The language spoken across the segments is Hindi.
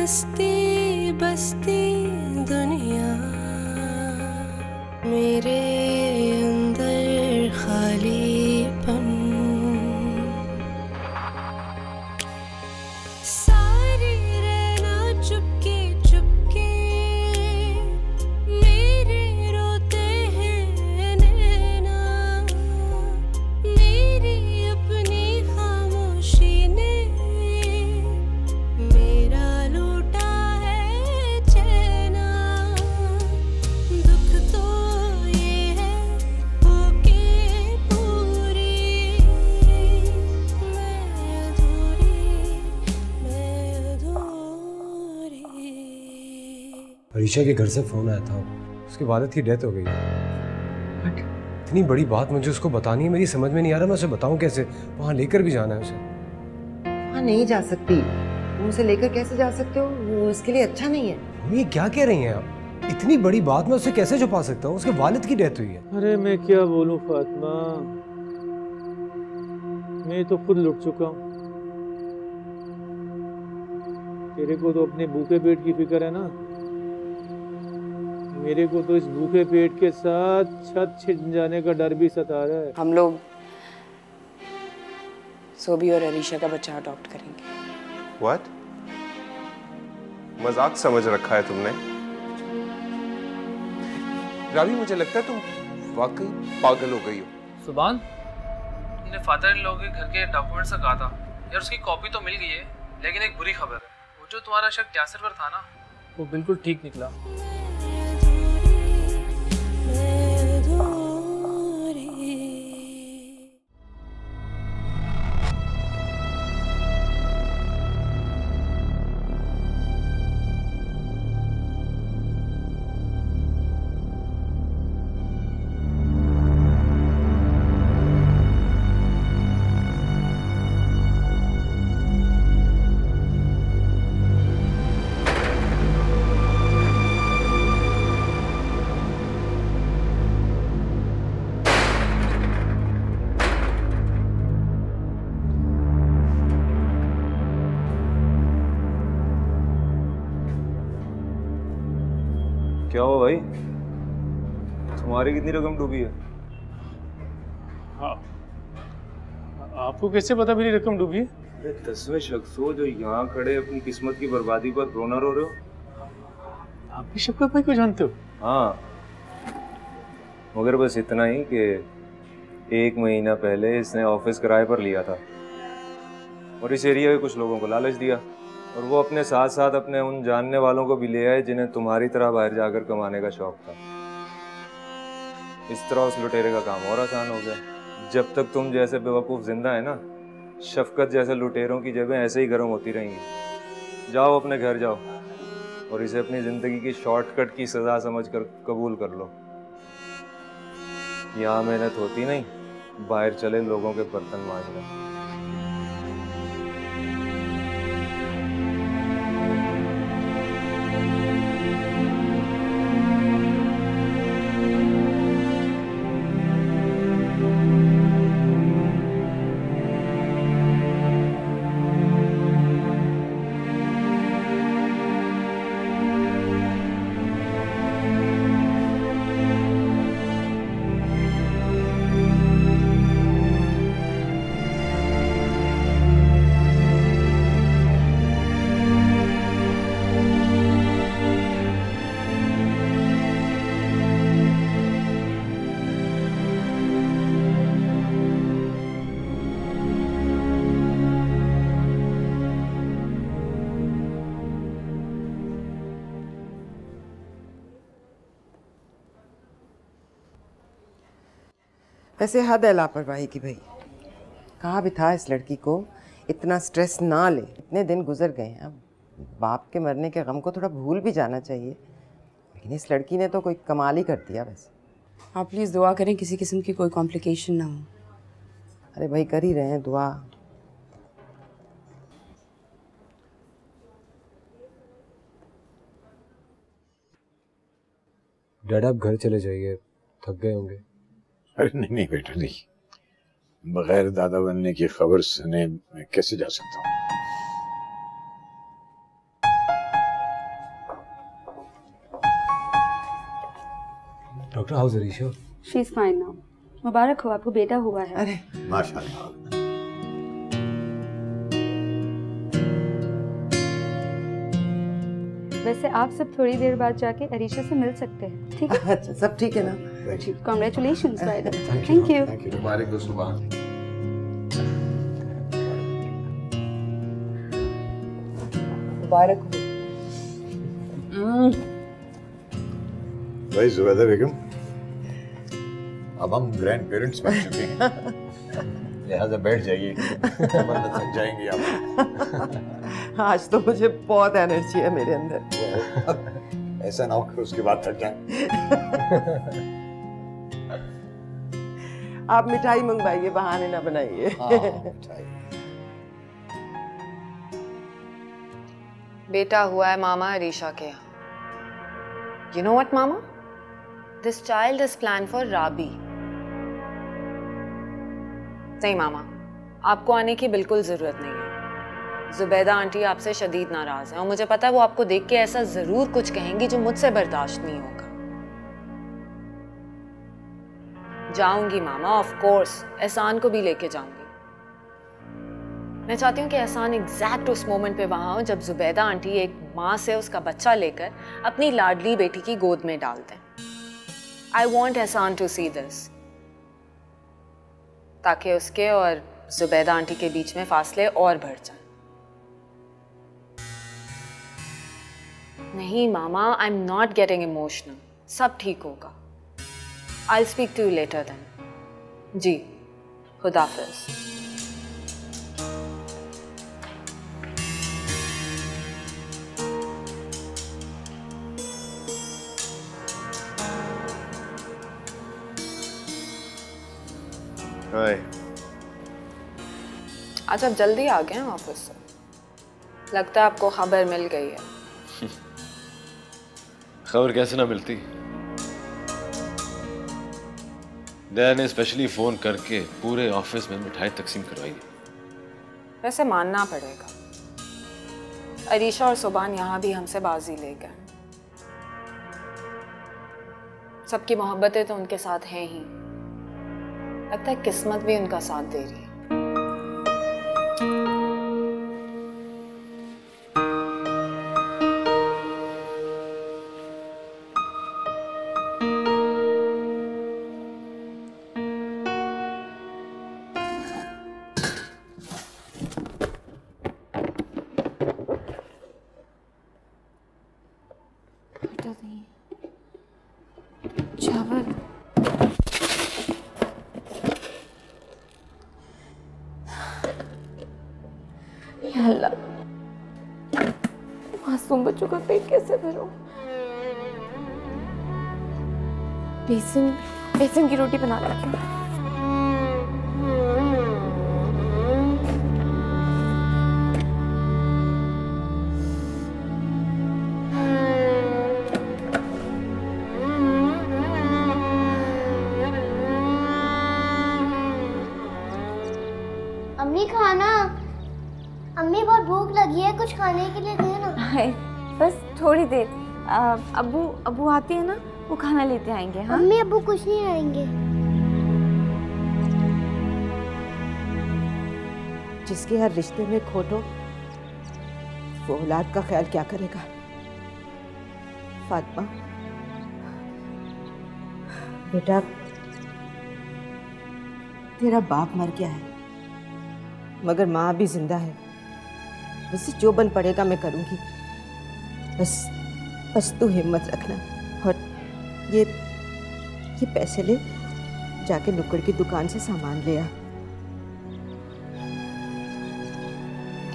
बसती बसती दुनिया मेरे अंदर खालीपन, सारी रहना चुपके चुपके मेरे रोते हैं नैना, मेरी अपनी खामोशी ने मेरा लूटा है चैना। दुख तो ये है होके पूरी मैं अधूरी। अरीशा के घर से फोन आया था, उसके वालिद की डेथ हो गई है। इतनी बड़ी बात मुझे उसको बतानी है, मेरी समझ में नहीं आ रहा मैं उसे बताऊं कैसे। वहां लेकर भी जाना है उसे। वहाँ नहीं जा सकती, तुम उसे लेकर कैसे जा सकते हो? वो उसके लिए अच्छा नहीं है। मम्मी ये क्या कह रही हैं आप? इतनी बड़ी बात मैं उसे कैसे छुपा सकता हूँ? उसके वालिद की डेथ हुई है। अरे मैं क्या बोलूं फातिमा, मैं तो खुद लुट चुका हूँ। तेरे को तो अपने भूखे पेट की फिक्र है ना, मेरे को तो इस भूखे पेट के साथ छत छिन जाने का डर भी सता रहा है। हम लोग सोबी और अरीशा का बच्चा अडॉप्ट करेंगे। What? मजाक समझ रखा है तुमने? रावी मुझे लगता है तुम वाकई पागल हो गई हो। सुभान, तुमने फादर इन लॉ के घर के डॉक्यूमेंट्स का कहा था यार, उसकी कॉपी तो मिल गई है, लेकिन एक बुरी खबर है, वो जो तुम्हारा शक यासिर पर था ना, वो बिल्कुल ठीक निकला। क्या हुआ भाई, तुम्हारी कितनी रकम डूबी है? हाँ, आपको कैसे पता मेरी रकम डूबी है? अरे 10वें शख्स हो जो यहाँ खड़े अपनी किस्मत की बर्बादी पर रोना रो रहे हो। आप भी शफकत भाई को जानते हो? हाँ, मगर बस इतना ही कि 1 महीना पहले इसने ऑफिस किराए पर लिया था और इस एरिया के कुछ लोगों को लालच दिया, और वो अपने साथ साथ अपने उन जानने वालों को भी ले आए जिन्हें तुम्हारी तरह बाहर जाकर कमाने का शौक था। इस तरह उस लुटेरे का काम और आसान हो गया। जब तक तुम जैसे बेवकूफ़ जिंदा है ना, शफकत जैसे लुटेरों की जेबें ऐसे ही गर्म होती रहेंगी। जाओ अपने घर जाओ और इसे अपनी ज़िंदगी की शॉर्टकट की सज़ा समझकर कबूल कर लो। यहाँ मेहनत होती नहीं, बाहर चले लोगों के बर्तन मांजने। वैसे हद है लापरवाही की भाई। कहा भी था इस लड़की को इतना स्ट्रेस ना ले। इतने दिन गुजर गए हैं, अब बाप के मरने के गम को थोड़ा भूल भी जाना चाहिए। लेकिन इस लड़की ने तो कोई कमाल ही कर दिया। वैसे आप प्लीज़ दुआ करें किसी किस्म की कोई कॉम्प्लिकेशन ना हो। अरे भाई कर ही रहे हैं दुआ। डैड आप घर चले जाइए, थक गए होंगे। अरे नहीं नहीं बेटा नहीं, बगैर दादा बनने की खबर सुने मैं कैसे जा सकता हूँ। Doctor how is Arisha? She is fine now. मुबारक हो, आपको बेटा हुआ है। अरे माशाल्लाह। वैसे आप सब थोड़ी देर बाद जाके अरीशा से मिल सकते हैं, ठीक है? अच्छा, सब ठीक है ना? Congratulations, by the way. Thank you. मुबारक हो सुभान। मुबारक हो। भाई जुबैदा बेगम, अब हम ग्रैंड पेरेंट्स बन चुके हैं, लिहाजा बैठ जाइए, वरना थक जाएंगे आप। आज तो मुझे बहुत एनर्जी है मेरे अंदर। ऐसा ना हो कि उसके बाद थक जाए। आप मिठाई मंगवाइए, बहाने ना बनाइए। बेटा हुआ है मामा अरीशा के यहाँ। You know what, Mama? This child is planned for Rabi. नहीं मामा, आपको आने की बिल्कुल जरूरत नहीं है। जुबैदा आंटी आपसे शदीद नाराज है और मुझे पता है वो आपको देख के ऐसा जरूर कुछ कहेंगी जो मुझसे बर्दाश्त नहीं होगा। जाऊंगी मामा, ऑफ कोर्स, एहसान को भी लेके जाऊंगी। मैं चाहती हूँ कि एहसान एग्जैक्ट उस मोमेंट पे वहां हो जब जुबैदा आंटी एक माँ से उसका बच्चा लेकर अपनी लाडली बेटी की गोद में डाल दें। आई वॉन्ट एहसान टू सी दिस, ताकि उसके और जुबैदा आंटी के बीच में फासले और बढ़ जाए। नहीं मामा, I am not getting emotional, सब ठीक होगा। I will speak to you later then. जी, खुदाफिज। आज आप जल्दी आ गए हैं ऑफिस से, लगता है आपको खबर मिल गई है। खबर कैसे ना मिलती, दया ने स्पेशली फोन करके पूरे ऑफिस में मिठाई तकसीम करवाई है। वैसे मानना पड़ेगा, अरीशा और सुबान यहाँ भी हमसे बाजी ले गए। सबकी मोहब्बतें तो उनके साथ हैं ही, लगता है किस्मत भी उनका साथ दे रही है। चावल अल्लाह, मासूम बच्चों का पेट कैसे भरूं? बेसन की रोटी बना रखी हूँ। अम्मी खाना, अम्मी बहुत भूख लगी है, कुछ खाने के लिए दे ना। बस थोड़ी देर, अबू आते हैं ना, वो खाना लेते आएंगे। हाँ अम्मी, अबू कुछ नहीं आएंगे। जिसके हर रिश्ते में खोटो, वो औलाद का ख्याल क्या करेगा? फातिमा बेटा, तेरा बाप मर गया है मगर माँ भी जिंदा है। वैसे जो बन पड़ेगा मैं करूँगी, बस तू हिम्मत रखना। और ये पैसे ले, जाके नुक्कड़ की दुकान से सामान ले आ।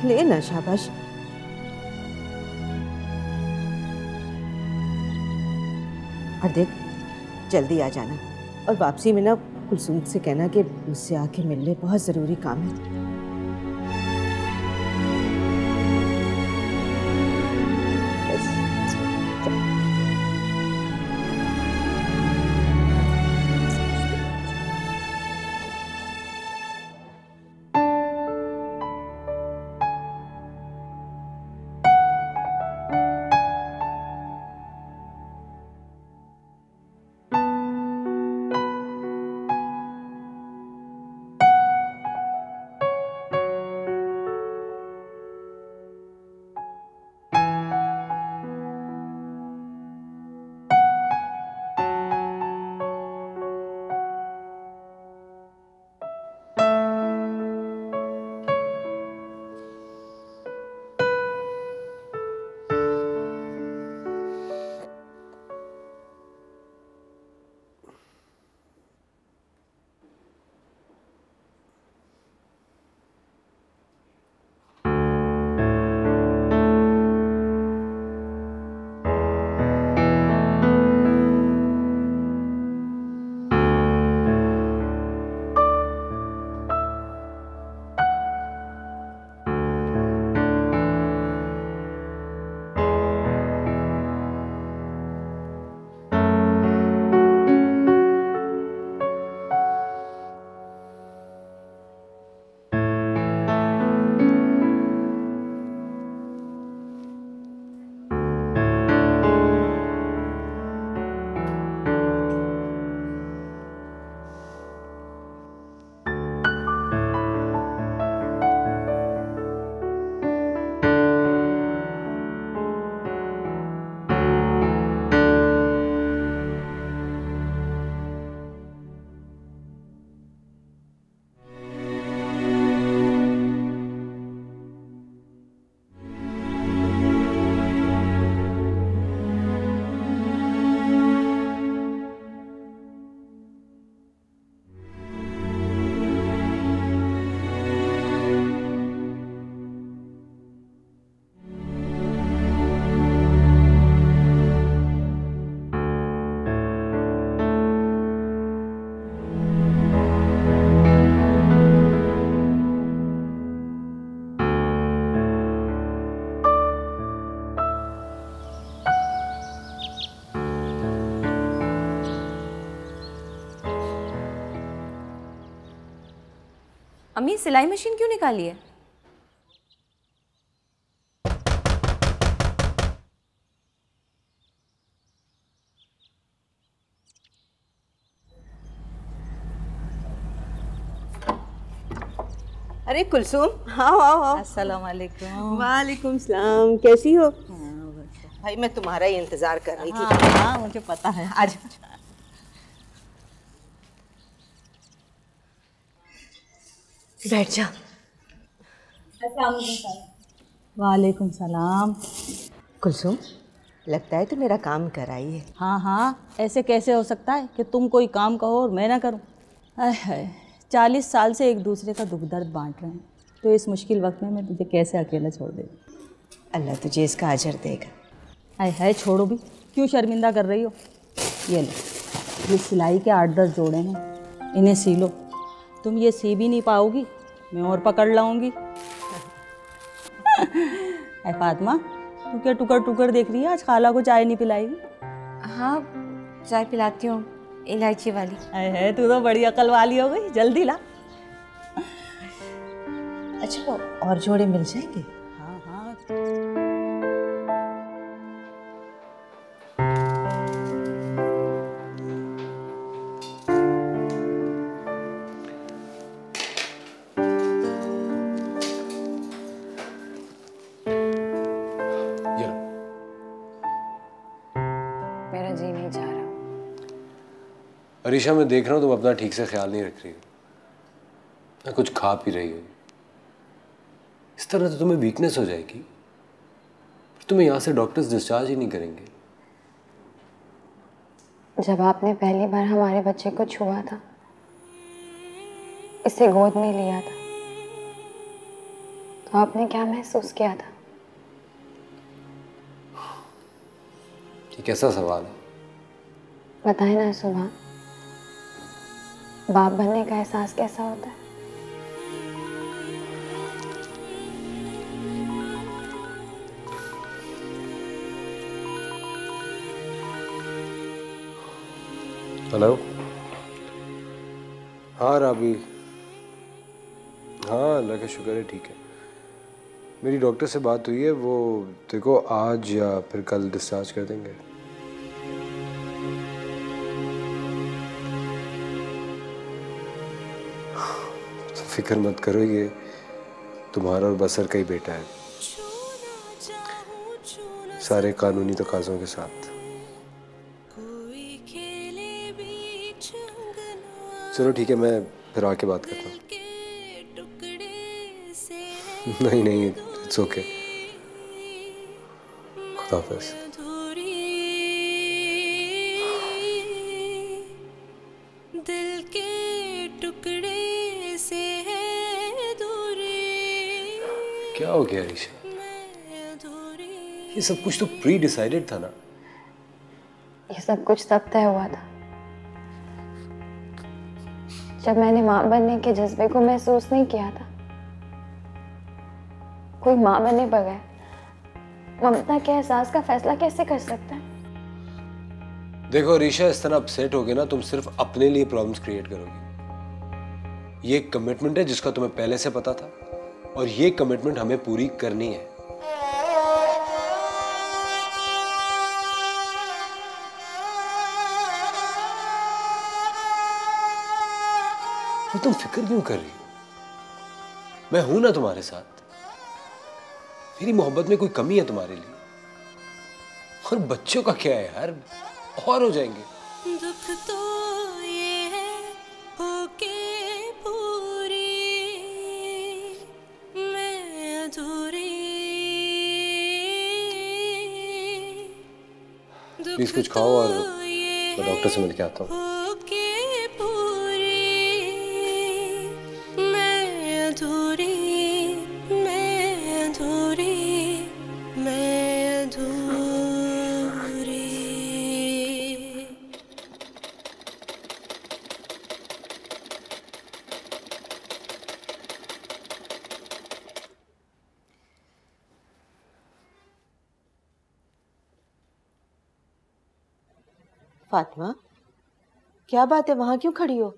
ले ना, शाबाश। और देख, जल्दी आ जाना और वापसी में ना कुलसुम से कहना कि मुझसे आके मिल ले, बहुत ज़रूरी काम है। अम्मी सिलाई मशीन क्यों निकाली है? अरे कुलसूम, हाँ हाँ। अस्सलाम वालेकुम। वालेकुम सलाम। कैसी हो? भाई मैं तुम्हारा ही इंतजार कर रही थी। हाँ मुझे पता है। आज बैठ जा। वालेकुम सलाम। कुलसूम, लगता है तो मेरा काम कराई है। हाँ हाँ, ऐसे कैसे हो सकता है कि तुम कोई काम कहो और मैं ना करूँ? आय हाय, 40 साल से एक दूसरे का दुख दर्द बांट रहे हैं, तो इस मुश्किल वक्त में मैं तुझे कैसे अकेला छोड़ दे? अल्लाह तुझे इसका अजर देगा। आय हाय, छोड़ो भी, क्यों शर्मिंदा कर रही हो? ये लो, ये सिलाई के 8-10 जोड़े हैं, इन्हें सी लो। तुम ये सी भी नहीं पाओगी, मैं और पकड़ लाऊंगी। अरे फातिमा, तू क्या टुकर टुकर देख रही है? आज खाला को चाय नहीं पिलाएगी? हाँ चाय पिलाती हूँ, इलायची वाली। है तू तो बड़ी अकल वाली हो गई, जल्दी ला। अच्छा, और जोड़े मिल जाएंगे? हाँ हाँ। मेरा जी नहीं चाह रहा। अरीशा, मैं देख रहा हूँ तुम अपना ठीक से ख्याल नहीं रख रही हो, ना कुछ खा पी रही हो। इस तरह तो तुम्हें वीकनेस हो जाएगी, फिर तुम्हें यहाँ से डॉक्टर्स डिस्चार्ज ही नहीं करेंगे। जब आपने पहली बार हमारे बच्चे को छुआ था, इसे गोद में लिया था, तो आपने क्या महसूस किया था? ये कैसा सवाल है? बताए ना सुबह, बाप बनने का एहसास कैसा होता है? हेलो। हाँ राबी, हाँ अल्लाह का शुक्र है ठीक है। मेरी डॉक्टर से बात हुई है, वो देखो आज या फिर कल डिस्चार्ज कर देंगे। तो फिक्र मत करो, ये तुम्हारा और बसर का ही बेटा है, सारे कानूनी तकाज़ों के साथ। चलो ठीक है, मैं फिर आके बात करता हूँ। नहीं नहीं, इट्स ओके। खुदा हाफ़िज़। दिल के टुकड़े से है दूरी। क्या हो गया अरीशा? ये सब कुछ तो प्री डिसाइडेड था ना? ये सब कुछ तब तय हुआ था जब मैंने माँ बनने के जज्बे को महसूस नहीं किया था। कोई माँ बने बगैर ममता के एहसास का फैसला कैसे कर सकता है? देखो अरीशा, इस तरह अपसेट होगे ना, तुम सिर्फ अपने लिए प्रॉब्लम्स क्रिएट करोगे। ये एक कमिटमेंट है जिसका तुम्हें पहले से पता था, और ये कमिटमेंट हमें पूरी करनी है। तो तुम फिक्र क्यों कर रही हो? मैं हूं ना तुम्हारे साथ। मेरी मोहब्बत में कोई कमी है तुम्हारे लिए? और बच्चों का क्या है यार, और हो जाएंगे। दुख तो ये है होके पूरी, मैं अधूरी। प्लीज कुछ खाओ और मैं डॉक्टर से मिल के आता हूँ। फातिमा, क्या बात है, वहां क्यों खड़ी हो?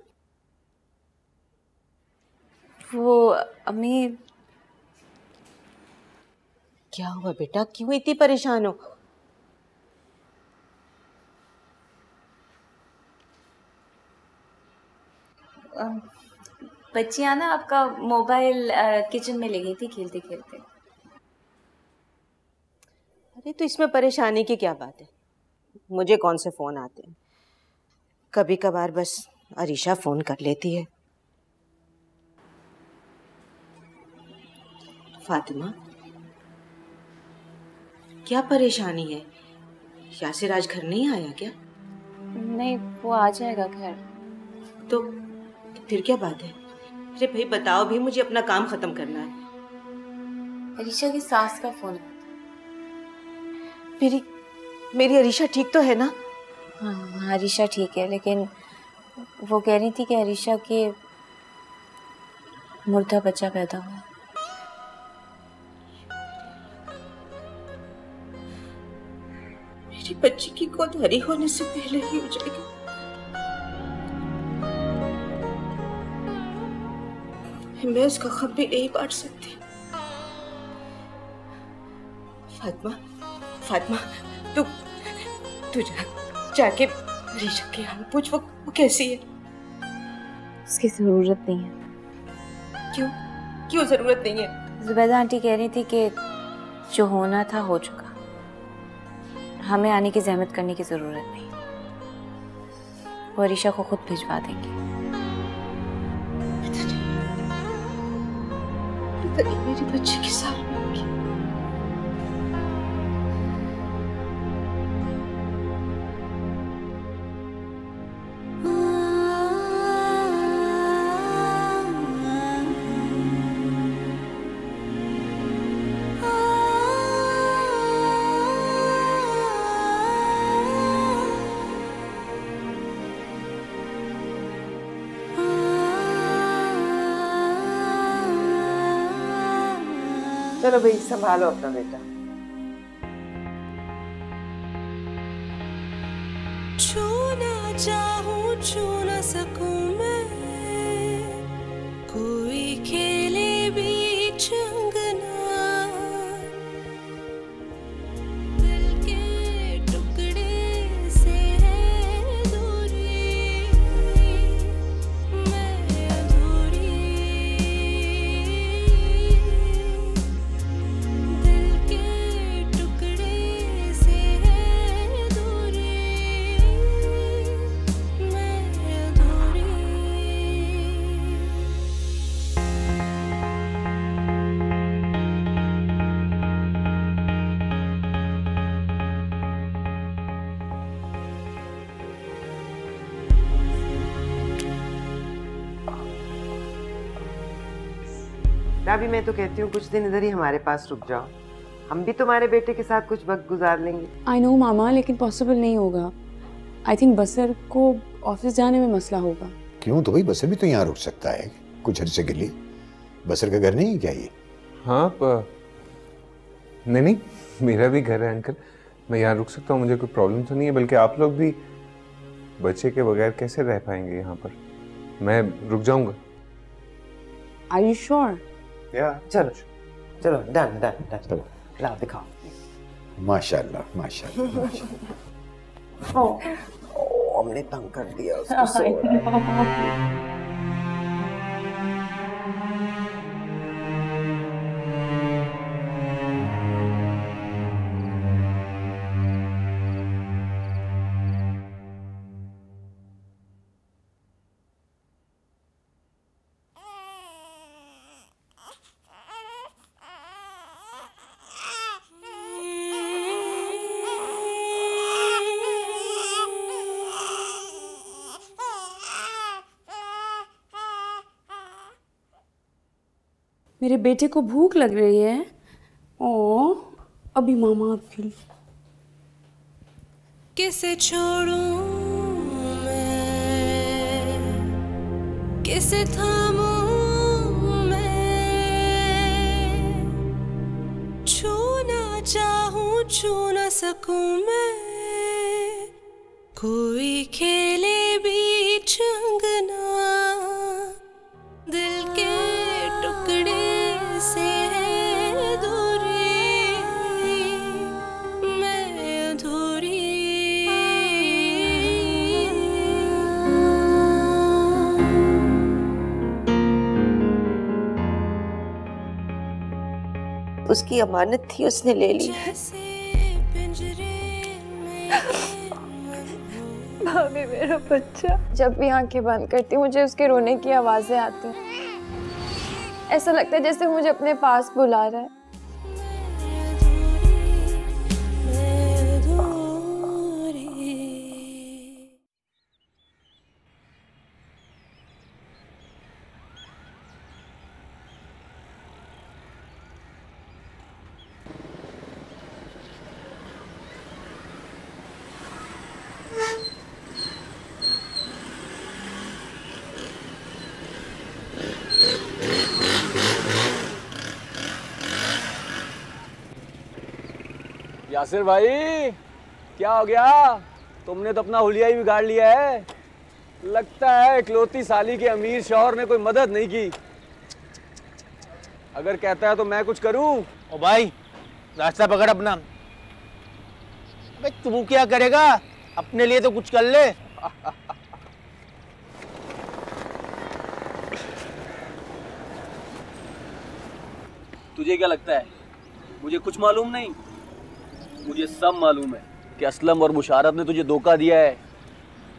वो अम्मी। क्या हुआ बेटा, क्यों इतनी परेशान हो? बच्चियां ना आपका मोबाइल किचन में ले गई थी खेलते खेलते। अरे तो इसमें परेशानी की क्या बात है, मुझे कौन से फोन आते हैं, कभी कभार बस अरीशा फोन कर लेती है। फातिमा, क्या परेशानी है? यासिर आज घर नहीं आया क्या? नहीं, वो आ जाएगा घर। तो फिर क्या बात है? अरे भाई बताओ भी, मुझे अपना काम खत्म करना है। अरीशा की सास का फोन है। मेरी अरीशा ठीक तो है ना? हाँ, अरीशा ठीक है, लेकिन वो कह रही थी कि अरीशा के मुर्दा बच्चा पैदा हुआ। मेरी बच्ची की गोद हरी होने से पहले ही हो जाएगी। मैं उसका खम भी नहीं बांट सकती। फातिमा, तू जाके अरीशा के यहाँ पूछ वो कैसी है। उसकी जरूरत नहीं है। क्यों जरूरत नहीं है? जुबैदा आंटी कह रही थी कि जो होना था हो चुका, हमें आने की जहमत करने की जरूरत नहीं, वो अरीशा को खुद भिजवा देंगे। मेरी बच्ची के साथ में होगी। चलो भाई, संभालो अपना बेटा। छू ना चाहूं छू ना सकूं मैं, कोई खेले बीच अंगना, दिल के टुकड़े से है दूरी, मैं अधूरी, दिल के टुकड़े से है दूरी, मैं अधूरी। राबी, मैं तो कहती हूँ कुछ दिन इधर ही हमारे पास रुक जाओ, हम भी तुम्हारे बेटे के साथ कुछ वक्त गुजार लेंगे। आई नो मामा, लेकिन पॉसिबल नहीं होगा। आई थिंक बसर को ऑफिस जाने में मसला होगा। क्यों? तो भाई बसर भी तो यहाँ रुक सकता है कुछ अर्से के लिए। बसर का घर नहीं है क्या ये? हाँ, नहीं, मेरा भी घर है अंकल, मैं यहाँ रुक सकता हूँ, मुझे कोई प्रॉब्लम तो नहीं है। बल्कि आप लोग भी बच्चे के बगैर कैसे रह पाएंगे यहाँ पर? मैं रुक जाऊंगा। Are you sure? चलो डन, लाओ दिखाओ। माशाल्लाह माशाल्लाह माशाल्लाह। हमने तंग कर दिया उसको। मेरे बेटे को भूख लग रही है। ओ, अभी मामा आपके लिए। किसे छोड़ूं मैं, किसे थामूं मैं, छू ना चाहूं छू ना सकूं मैं, कोई खेले बीच अंगना, दिल के उसकी अमानत थी, उसने ले ली। भाभी मेरा बच्चा। जब भी आंखें बंद करती मुझे उसके रोने की आवाजें आती हैं। ऐसा लगता है जैसे मुझे अपने पास बुला रहा है। यासिर भाई, क्या हो गया? तुमने तो अपना हुलिया ही बिगाड़ लिया है। लगता है इकलौती साली के अमीर शौहर ने कोई मदद नहीं की। अगर कहता है तो मैं कुछ करूं? ओ भाई, रास्ता पकड़ अपना। अबे तू क्या करेगा? अपने लिए तो कुछ कर ले। तुझे क्या लगता है मुझे कुछ मालूम नहीं? मुझे सब मालूम है कि असलम और मुशारफ ने तुझे धोखा दिया है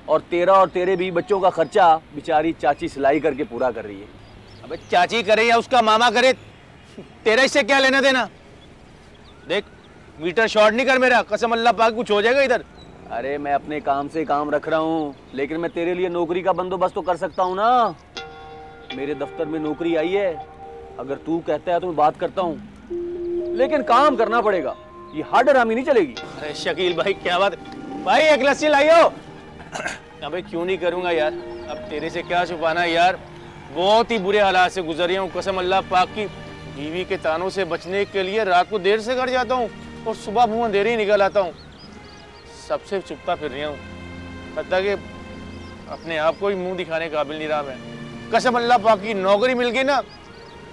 और तेरा और तेरे भी बच्चों का खर्चा बेचारी चाची सिलाई करके पूरा कर रही है। अबे चाची करे या उसका मामा करे, तेरा इससे क्या लेना देना? देख, मीटर शॉर्ट नहीं कर मेरा, कसम अल्लाह पाक कुछ हो जाएगा इधर। अरे मैं अपने काम से काम रख रहा हूँ, लेकिन मैं तेरे लिए नौकरी का बंदोबस्त तो कर सकता हूँ ना। मेरे दफ्तर में नौकरी आई है, अगर तू कहता है तो मैं बात करता हूँ, लेकिन काम करना पड़ेगा। ये हार्ड हरामी नहीं चलेगी। अरे शकील भाई क्या बात भाई, एक लस्सी लाइयो। अबे क्यों नहीं करूंगा यार, अब तेरे से क्या छुपाना यार। बहुत ही बुरे हालात से गुजर रहा हूँ, कसम अल्लाह पाक की। बीवी के तानों से बचने के लिए रात को देर से घर जाता हूँ और सुबह मुँह अंधेरे ही निकल आता हूँ। सबसे छुपता फिर रहा हूँ, पता कि अपने आप को ही मुँह दिखाने काबिल नहीं रहा मैं। कसम अल्लाह पाक की, नौकरी मिल गई ना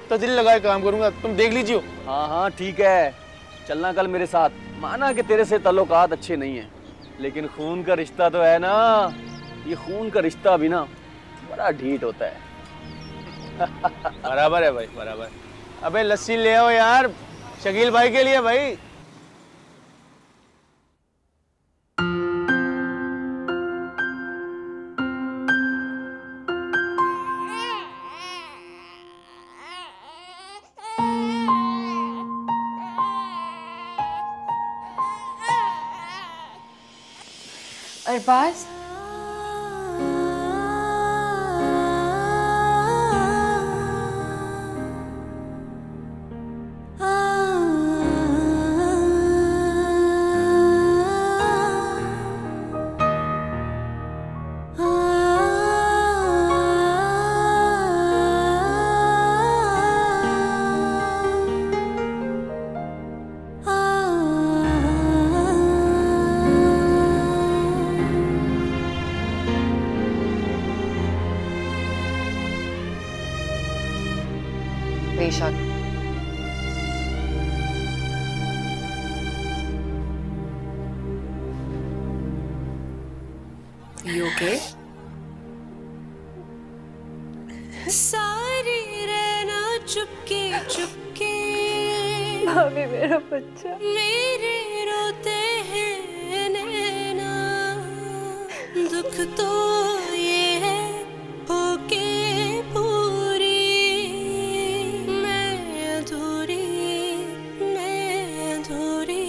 तो दिल लगाए काम करूंगा, तुम देख लीजिए। हाँ हाँ ठीक है, चलना कल मेरे साथ। माना कि तेरे से ताल्लुकात अच्छे नहीं हैं, लेकिन खून का रिश्ता तो है ना। ये खून का रिश्ता भी ना बड़ा ढीठ होता है। बराबर है भाई, बराबर। अबे लस्सी ले आओ यार, शकील भाई के लिए भाई। अरबाज, बेशक You okay? सारी रहना चुपके चुपके। भाभी मेरा बच्चा। मेरे रोते हैं नैना, दुख तो ये है होके पूरी मैं अधूरी, मैं अधूरी,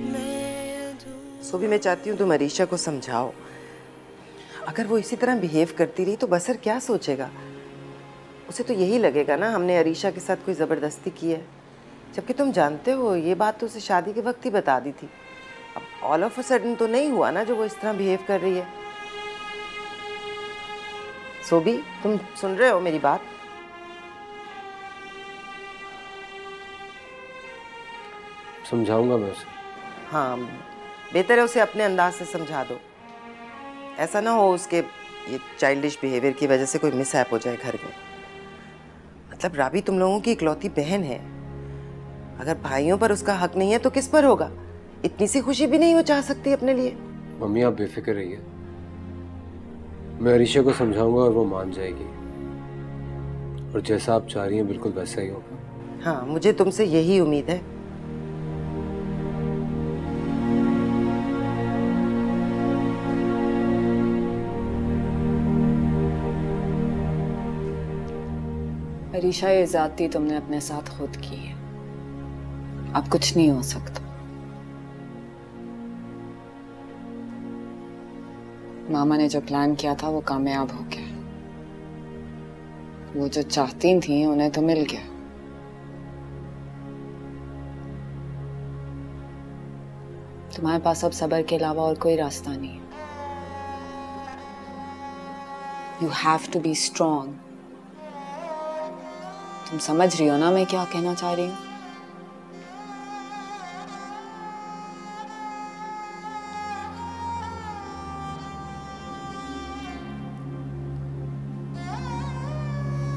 मैं अधूरी। सो भी मैं चाहती हूँ तुम अरीशा को समझाओ। अगर वो इसी तरह बिहेव करती रही तो बसर क्या सोचेगा? उसे तो यही लगेगा ना हमने अरीशा के साथ कोई ज़बरदस्ती की है, जबकि तुम जानते हो ये बात तो उसे शादी के वक्त ही बता दी थी। अब ऑल ऑफ अ सडन तो नहीं हुआ ना जो वो इस तरह बिहेव कर रही है। सोबी, तुम सुन रहे हो मेरी बात? समझाऊंगा मैं उसे। हाँ, बेहतर है उसे अपने अंदाज से समझा दो। ऐसा ना हो उसके ये चाइल्डिश बिहेवियर की वजह से कोई मिसहैप हो जाए घर में। मतलब राबी तुम लोगों की इकलौती बहन है, अगर भाइयों पर उसका हक नहीं है तो किस पर होगा? इतनी सी खुशी भी नहीं वो चाह सकती अपने लिए? मम्मी आप बेफिक्र रहिए, मैं अरीशा को समझाऊंगा और वो मान जाएगी, और जैसा आप चाह रही हैं बिल्कुल वैसा ही होगा। हाँ, मुझे तुमसे यही उम्मीद है। अरीशा, ये ज्यादती तुमने अपने साथ खुद की है। अब कुछ नहीं हो सकता। मामा ने जो प्लान किया था वो कामयाब हो गया। वो जो चाहती थी उन्हें तो मिल गया। तुम्हारे पास अब सब्र के अलावा और कोई रास्ता नहीं है। You have to be strong. तुम समझ रही हो ना मैं क्या कहना चाह रही हूँ?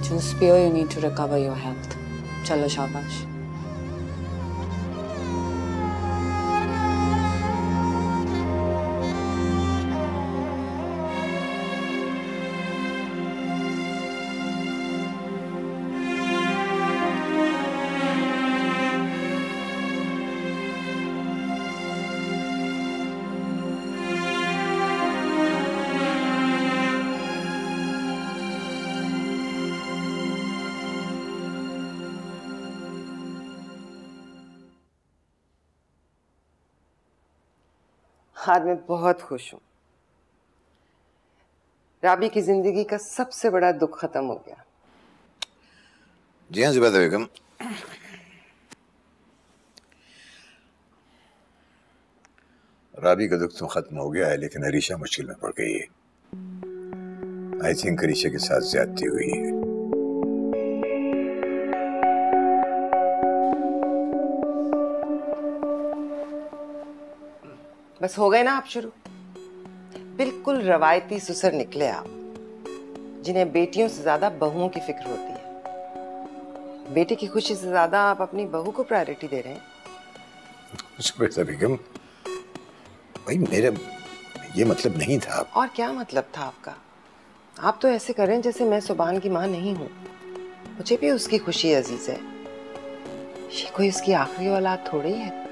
जूस पियो, you need to recover your health. चलो शाबाश। आज मैं बहुत खुश हूँ। राबी की जिंदगी का सबसे बड़ा दुख खत्म हो गया। जी हाँ जुबैदा बेगम, राबी का दुख तो खत्म हो गया है, लेकिन अरीशा मुश्किल में पड़ गई है। आई थिंक अरीशा के साथ ज्यादती हुई है। बस हो गए ना आप शुरू। बिल्कुल रवायती सुसर निकले आप, जिन्हें बेटियों से ज्यादा बहुओं की फिक्र होती है। बेटे की खुशी से ज्यादा आप अपनी बहू को प्रायोरिटी दे रहे हैं। जुबैदा बेगम, भाई मेरा ये मतलब नहीं था। और क्या मतलब था आपका? आप तो ऐसे करें जैसे मैं सुभान की माँ नहीं हूँ। मुझे भी उसकी खुशी अजीज है। ये कोई उसकी आखिरी औलाद थोड़ी है।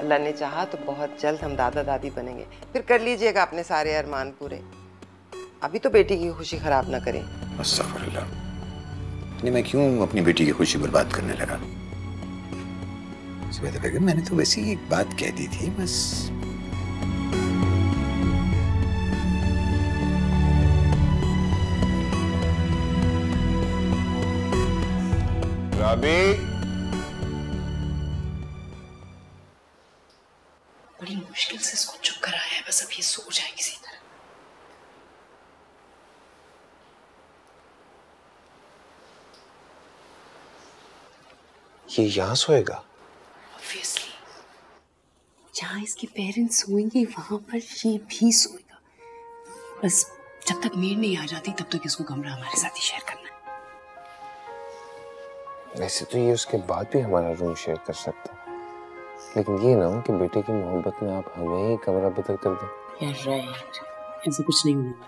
अल्लाह ने चाहा तो बहुत जल्द हम दादा दादी बनेंगे, फिर कर लीजिएगा अपने सारे अरमान पूरे। अभी तो बेटी की खुशी खराब ना करें। अस्तगफिरुल्लाह, नहीं मैं क्यों अपनी बेटी की खुशी बर्बाद करने लगा? जुबैदा बेगम, मैंने तो वैसे ही एक बात कह दी थी बस। राबी, बड़ी मुश्किल से इसको चुप कराया है। बस अब ये सो जाए किसी तरह। ये यहाँ सोएगा? ऑब्वियसली, जहाँ इसके पेरेंट्स सोएंगे वहां पर ये भी सोएगा। बस जब तक नींद नहीं आ जाती तब तक इसको कमरा हमारे साथ ही शेयर करना है। वैसे तो ये उसके बाद भी हमारा रूम शेयर कर सकता है, लेकिन ये ना हो कि बेटे की मोहब्बत में आप हमें ही कमरा बदल कर दें। यार राइट, ऐसा कुछ नहीं होने वाला।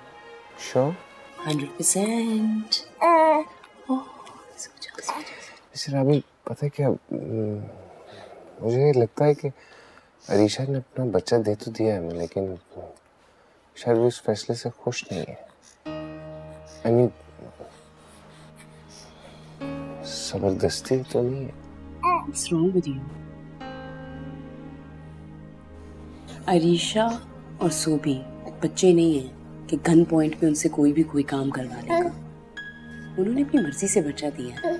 श्योर? 100%। वैसे राबी, पता है क्या, मुझे लगता है कि अरीशा ने अपना बच्चा दे तो दिया है, लेकिन शायद वो इस फैसले से खुश नहीं है। I mean, जबरदस्ती तो नहीं है। What's wrong with you? Arisha और सोबी बच्चे नहीं हैं कि गन पॉइंट पे उनसे कोई भी कोई काम करवा लेगा। उन्होंने अपनी मर्जी से बच्चा दिया है,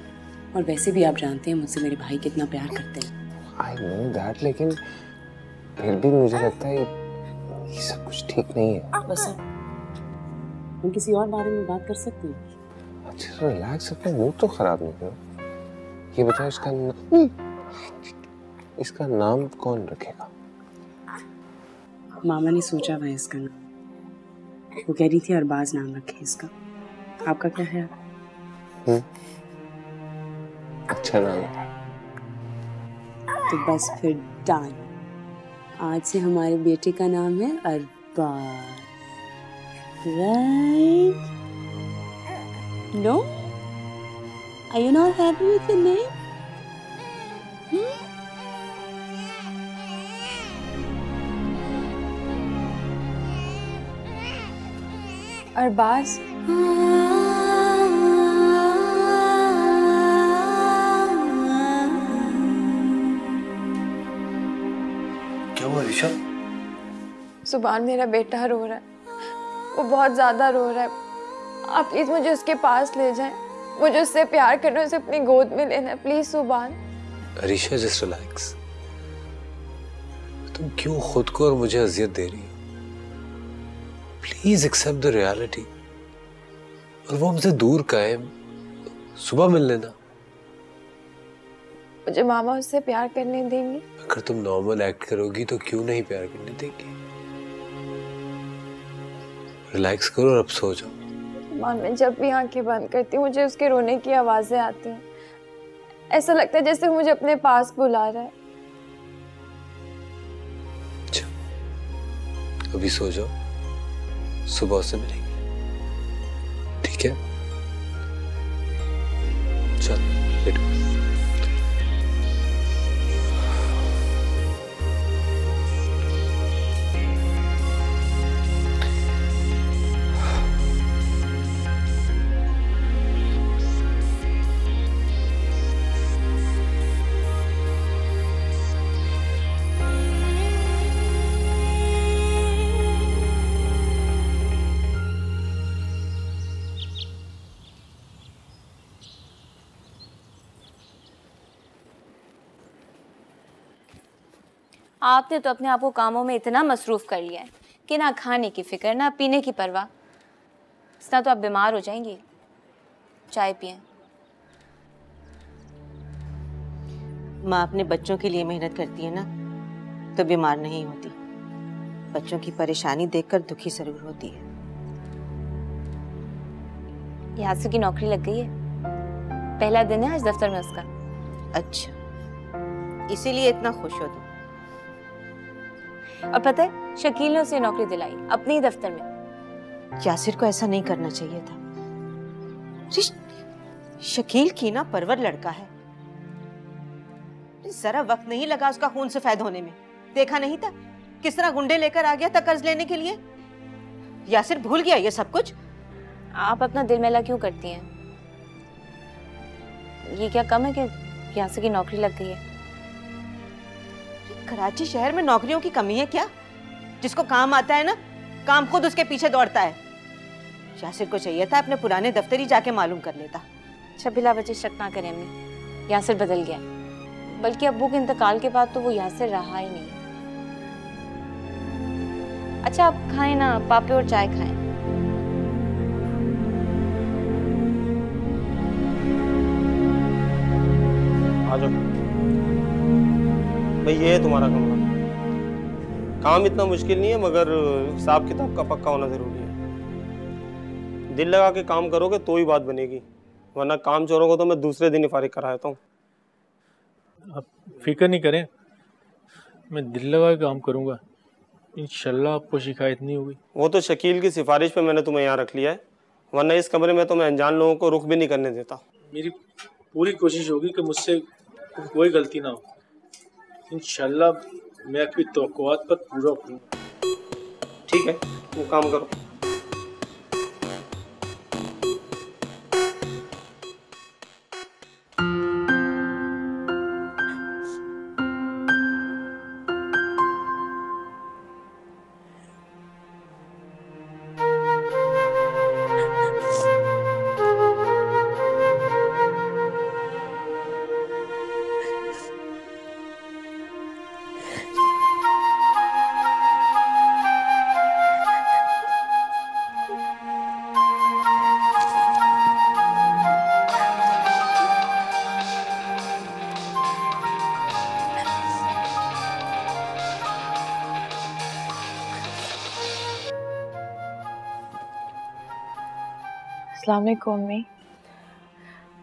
और वैसे भी आप जानते हैं मुझसे मेरे भाई कितना प्यार करते हैं। I know that, लेकिन फिर भी मुझे लगता है ये सब कुछ ठीक नहीं है। बस हम किसी और बारे में बात कर सकते हैं। अच्छा रिलैक्स, अपना मूड तो खराब नहीं करो। ये बताओ इसका नाम कौन रखेगा? मामा ने सोचा हुआ है इसका नाम। वो कह रही थी अरबाज नाम रखे इसका। आपका क्या है? अच्छा नाम है। तो बस फिर डन। आज से हमारे बेटे का नाम है Arbaaz. Right? No? Are you not happy with the name? Arbaaz, क्या हुआ ऋषा? सुभान मेरा बेटा रो रहा है, वो बहुत ज्यादा रो रहा है। आप प्लीज मुझे उसके पास ले जाएं, मुझे उससे प्यार करना है, उसे अपनी गोद में लेना है, प्लीज सुभान। Arisha just relax. तुम क्यों खुद को और मुझे अजियत दे रही हो? Please accept the reality. और वो हमसे दूर का है, सुबह मिल लेना। मुझे मामा उससे प्यार करने देंगी? अगर तुम नॉर्मल एक्ट करोगी तो क्यों नहीं प्यार करने देंगी? रिलैक्स करो और अब सो जाओ। माँ, मैं जब भी आंखें बंद करती हूँ मुझे उसके रोने की आवाजें आती हैं। ऐसा लगता है जैसे मुझे अपने पास बुला रहा है। अच्छा, अभी सो जाओ, सुबह से मिलेंगे, ठीक है? चल लेटो। आपने तो अपने आप को कामों में इतना मसरूफ कर लिया है कि ना खाने की फिक्र ना पीने की परवाह। इतना तो आप बीमार हो जाएंगी। चाय पिएं। माँ अपने बच्चों के लिए मेहनत करती है ना, तो बीमार नहीं होती। बच्चों की परेशानी देखकर दुखी जरूर होती है। यासु की नौकरी लग गई है, पहला दिन है आज दफ्तर में उसका। अच्छा, इसीलिए इतना खुश हो तुम? और पता है, शकील ने उसे नौकरी दिलाई अपने ही दफ्तर में। यासिर को ऐसा नहीं करना चाहिए था। शकील की ना परवर लड़का है, जरा वक्त नहीं लगा उसका खून सफेद होने में। देखा नहीं था किस तरह गुंडे लेकर आ गया था कर्ज लेने के लिए। यासिर भूल गया ये सब कुछ। आप अपना दिल मैला क्यों करती हैं? ये क्या कम है कि यासिर की नौकरी लग गई है? कराची शहर में नौकरियों की कमी है क्या? जिसको काम आता है ना, काम खुद उसके पीछे दौड़ता है। यासिर को चाहिए था अपने पुराने दफ्तर ही जाके मालूम कर लेता। अच्छा, बिला वजह शक ना करें अम्मी, यासिर बदल गया। बल्कि अब्बू के इंतकाल के बाद तो वो यासिर रहा ही नहीं। अच्छा, आप खाएं ना, पापे और चाय खाएं। आ जाओ भाई, ये है तुम्हारा कमरा। काम इतना मुश्किल नहीं है, मगर हिसाब किताब का पक्का होना जरूरी है। दिल लगा के काम करोगे तो ही बात बनेगी, वरना काम चोरों को तो मैं दूसरे दिन ही फारिग कराता हूँ। आप फिक्र नहीं करें, मैं दिल लगा के काम करूँगा। इंशाल्लाह आपको शिकायत नहीं होगी। वो तो शकील की सिफारिश पे मैंने तुम्हें यहाँ रख लिया है, वरना इस कमरे में तो मैं अनजान लोगों को रुख भी नहीं करने देता। मेरी पूरी कोशिश होगी कि मुझसे कोई गलती ना हो। इंशाल्लाह मैं आपकी तवक्कुआत पर पूरा करूँगा। ठीक है, वो काम करो। अस्सलाम वालेकुम अम्मी।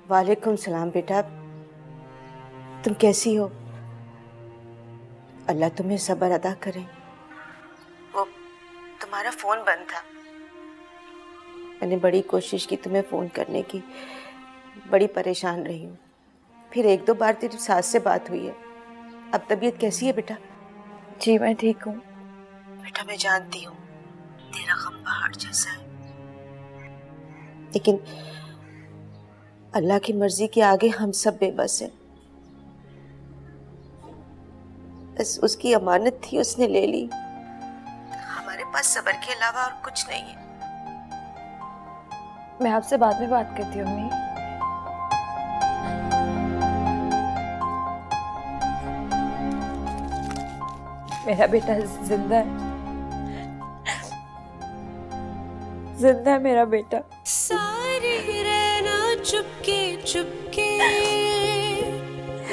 वालेकुम सलाम बेटा, तुम कैसी हो? अल्लाह तुम्हें सब्र अदा करे। वो तुम्हारा फोन बंद था, मैंने बड़ी कोशिश की तुम्हें फोन करने की, बड़ी परेशान रही हूँ। फिर 1-2 बार तेरी सास से बात हुई है। अब तबीयत कैसी है बेटा? जी मैं ठीक हूँ। बेटा मैं जानती हूँ तेरा गम पहाड़ जैसा है, लेकिन अल्लाह की मर्जी के आगे हम सब बेबस हैं। बस उसकी अमानत थी, उसने ले ली। हमारे पास सब्र के अलावा और कुछ नहीं है। मैं आपसे बाद में बात करती हूँ अम्मी। मेरा बेटा जिंदा है, जिंदा है मेरा बेटा। सारे रहना चुपके चुपके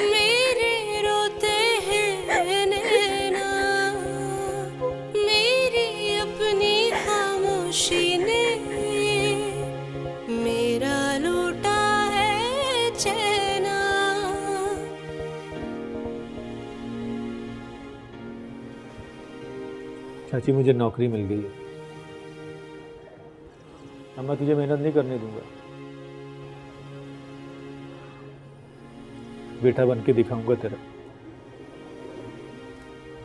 मेरे रोते हैं नैना, मेरी अपनी खामोशी ने मेरा लूटा है चैना। चाची मुझे नौकरी मिल गई है। अब मैं तुझे मेहनत नहीं करने दूंगा, बेटा बन के दिखाऊंगा तेरा।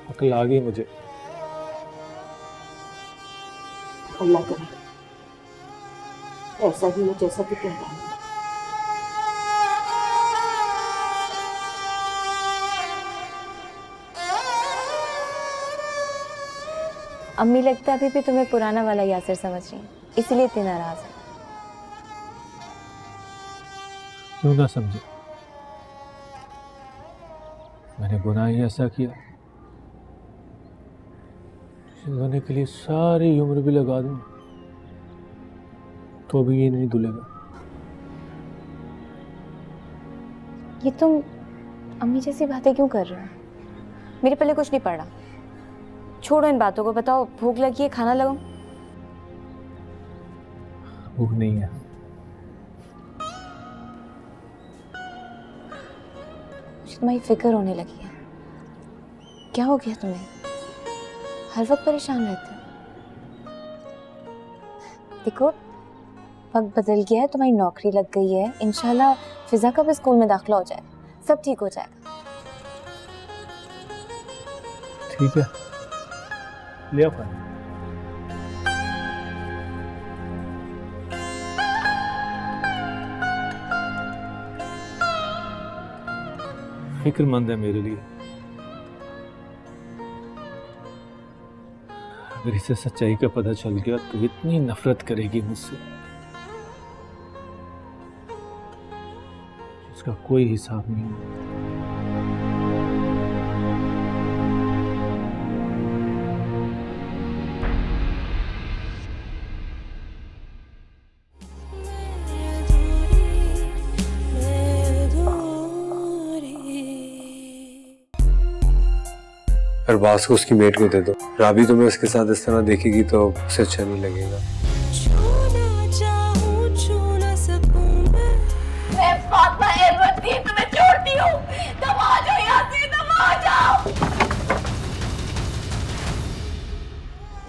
अकल आ गई मुझे। अल्लाह करे ऐसा ही हो जैसा कि कहता है। अम्मी लगता है अभी भी तुम्हें पुराना वाला यासिर समझ रही हैं, इसीलिए इतनी नाराज है। क्यों ना समझे, मैंने गुनाह ही ऐसा किया होने के लिए सारी उम्र भी लगा दूं तो भी ये नहीं धुलेगा। ये तुम अम्मी जैसी बातें क्यों कर रहे हो? मेरे पहले कुछ नहीं पड़ा, छोड़ो इन बातों को। बताओ भूख लगी है, खाना लगाऊं? भूख नहीं है। मुझे तुम्हारी फिक्र होने लगी है। क्या हो गया तुम्हें? हर वक्त परेशान रहते हो। देखो वक्त बदल गया है, तुम्हारी नौकरी लग गई है, इंशाल्लाह फिजा का भी स्कूल में दाखिला हो जाएगा, सब ठीक हो जाएगा। ठीक है, ले आओ खाना। फिक्रमंद है मेरे लिए। अगर इसे सच्चाई का पता चल गया तो इतनी नफरत करेगी मुझसे, उसका कोई हिसाब नहीं। अरबाज को उसकी मेट को दे दो। राबी तुम्हें उसके साथ इस तरह देखेगी तो उसे अच्छा नहीं लगेगा। मैं फातिमा एबरती तुम्हें छोड़ती हूँ। तुम आ जाओ यहाँ से, तुम आ जाओ।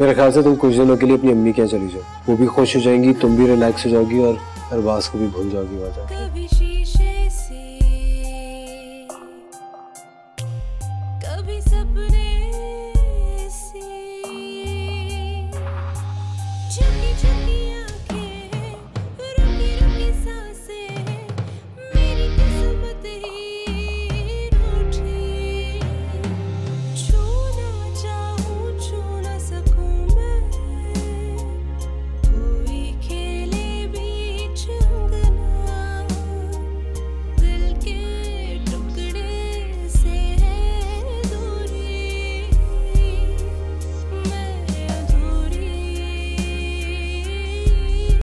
मेरे ख्याल से तुम कुछ दिनों के लिए अपनी अम्मी के यहाँ चली जाओ, वो भी खुश हो जाएंगी, तुम भी रिलैक्स हो जाओगी और अरबाज को भी भूल जाओगी वहाँ जाके।